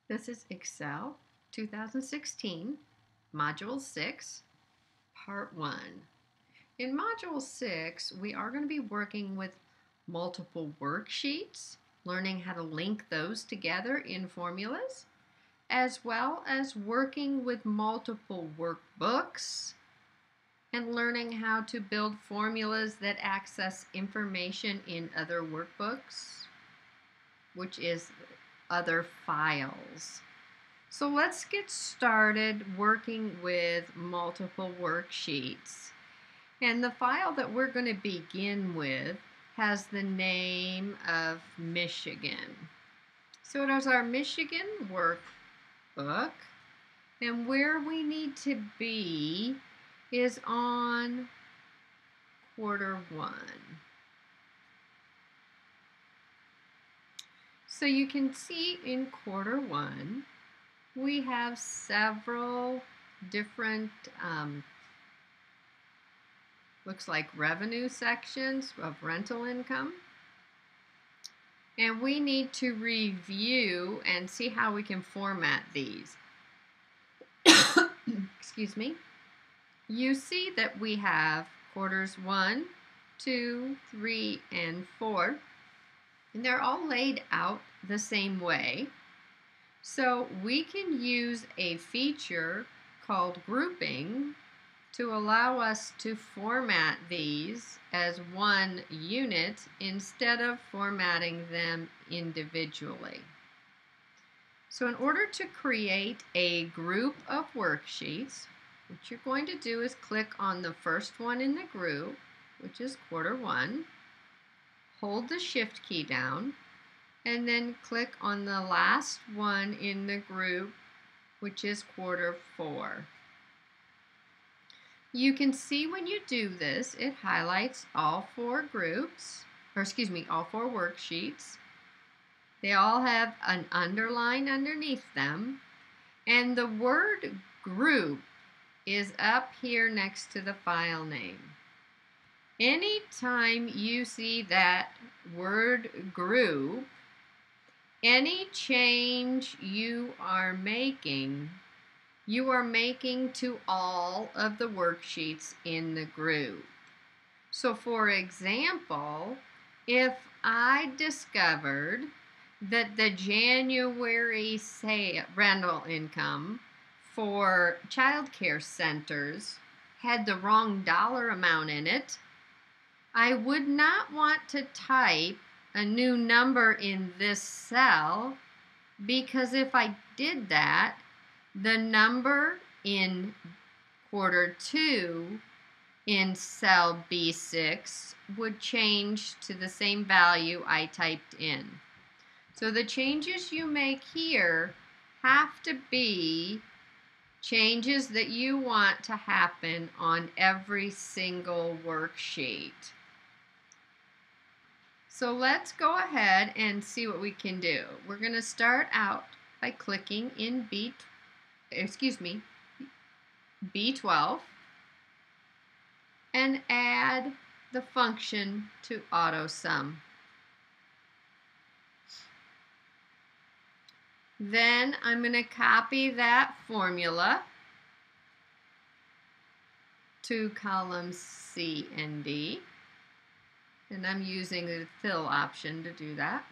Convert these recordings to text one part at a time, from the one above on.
This is Excel 2016, Module 6, Part 1. In Module 6, we are going to be working with multiple worksheets, learning how to link those together in formulas, as well as working with multiple workbooks and learning how to build formulas that access information in other workbooks, which is other files. So let's get started working with multiple worksheets. And the file that we're going to begin with has the name of Michigan. So it is our Michigan workbook. And where we need to be is on quarter 1. So you can see in quarter 1, we have several different, looks like revenue sections of rental income. And we need to review and see how we can format these. Excuse me. You see that we have quarters 1, 2, 3, and 4. And they're all laid out the same way. So we can use a feature called grouping to allow us to format these as one unit instead of formatting them individually. So in order to create a group of worksheets, what you're going to do is click on the first one in the group, which is quarter 1, hold the shift key down, and then click on the last one in the group, which is quarter 4. You can see when you do this, it highlights all 4 groups, or excuse me, all 4 worksheets. They all have an underline underneath them, and the word group is up here next to the file name. Anytime you see that word group, any change you are making to all of the worksheets in the group. So for example, if I discovered that the January rental income for child care centers had the wrong dollar amount in it, I would not want to type a new number in this cell, because if I did that, the number in quarter 2 in cell B6 would change to the same value I typed in. So the changes you make here have to be changes that you want to happen on every single worksheet. So let's go ahead and see what we can do. We're going to start out by clicking in B12 and add the function to AutoSum. Then I'm going to copy that formula to columns C and D. And I'm using the fill option to do that.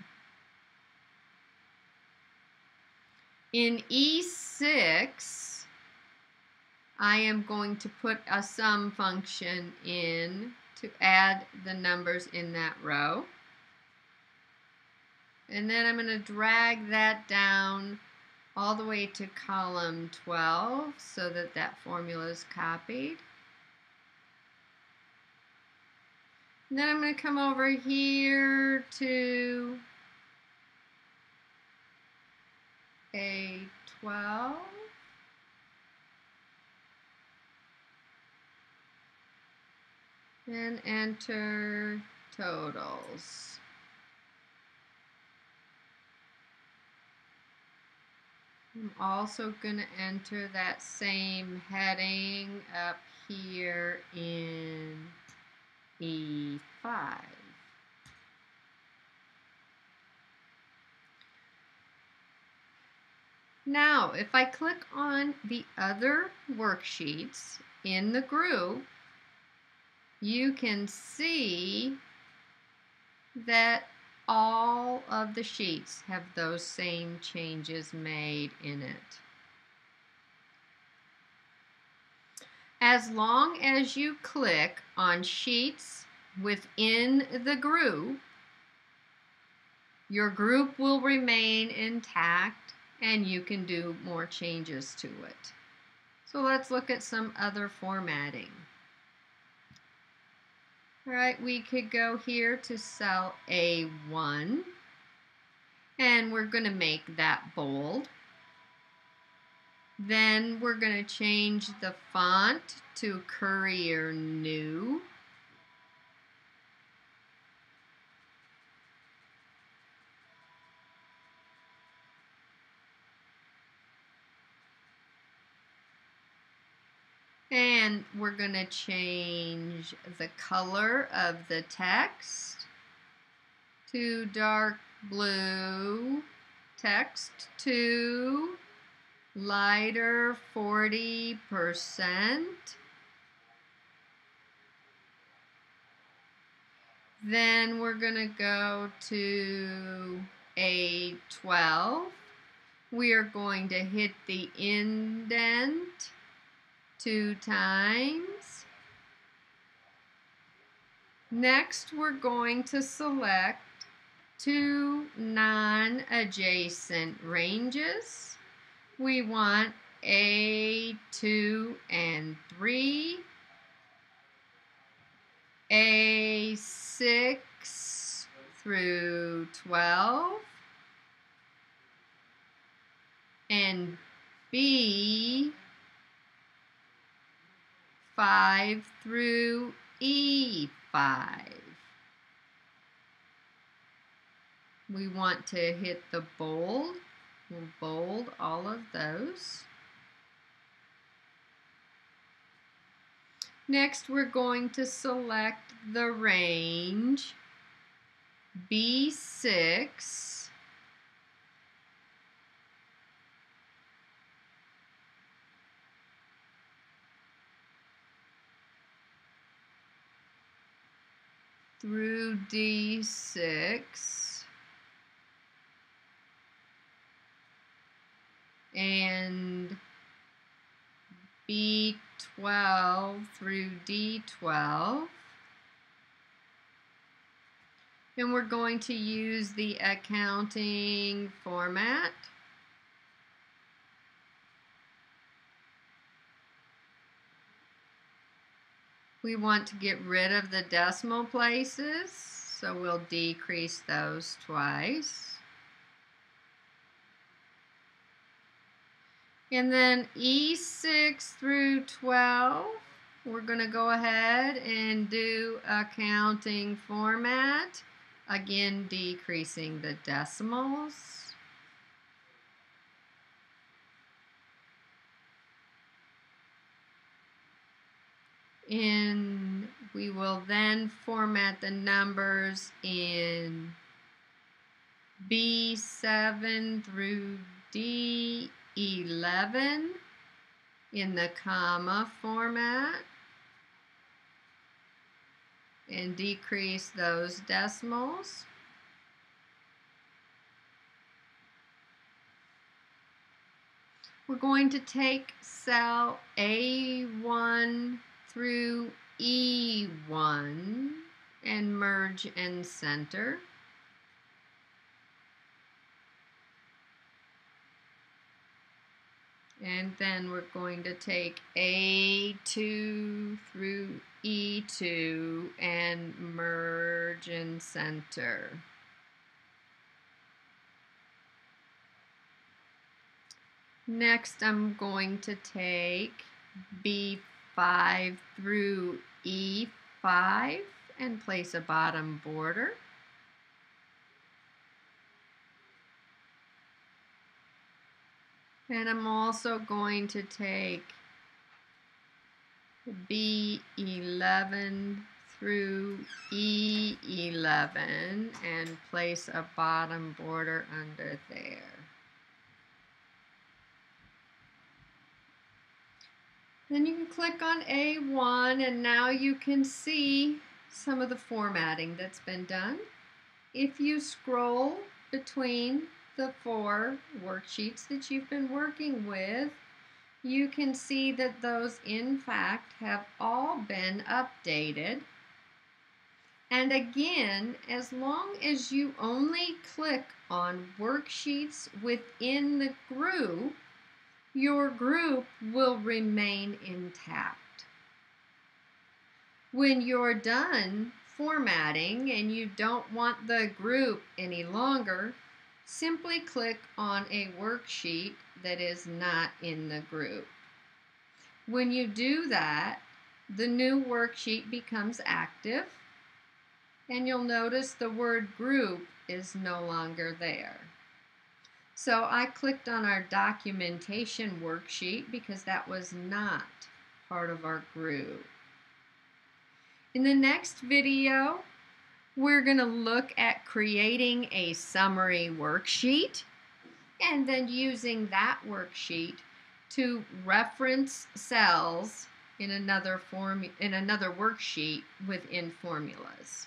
In E6, I am going to put a sum function in to add the numbers in that row. And then I'm going to drag that down all the way to column 12 so that that formula is copied. And then I'm going to come over here to A12. And enter totals. I'm also going to enter that same heading up here in E5. Now, if I click on the other worksheets in the group, you can see that all of the sheets have those same changes made in it. As long as you click on sheets within the group, your group will remain intact and you can do more changes to it. So let's look at some other formatting. All right, we could go here to cell A1 and we're going to make that bold. Then we're going to change the font to Courier New. And we're going to change the color of the text to dark blue, text to lighter 40%. Then we're going to go to A12. We are going to hit the indent 2 times. Next, we're going to select 2 non-adjacent ranges. We want A2 and 3, A6 through 12, and B5 through E5. We want to hit the bold. We'll bold all of those. Next, we're going to select the range B6 through D6 and B12 through D12. And we're going to use the accounting format. We want to get rid of the decimal places, so we'll decrease those twice. And then E6 through 12, we're going to go ahead and do accounting format, again decreasing the decimals. And we will then format the numbers in B7 through D11 in the comma format and decrease those decimals. We're going to take cell A1 through E1 and merge and center. And then we're going to take A2 through E2 and merge and center. Next, I'm going to take B5 through E5 and place a bottom border. And I'm also going to take B11 through E11 and place a bottom border under there. Then you can click on A1 and now you can see some of the formatting that's been done. If you scroll between the 4 worksheets that you've been working with, you can see that those in fact have all been updated. And again, as long as you only click on worksheets within the group, your group will remain intact. When you're done formatting and you don't want the group any longer, simply click on a worksheet that is not in the group. When you do that, the new worksheet becomes active, and you'll notice the word group is no longer there. So I clicked on our documentation worksheet because that was not part of our group. In the next video, we're going to look at creating a summary worksheet and then using that worksheet to reference cells in another worksheet within formulas.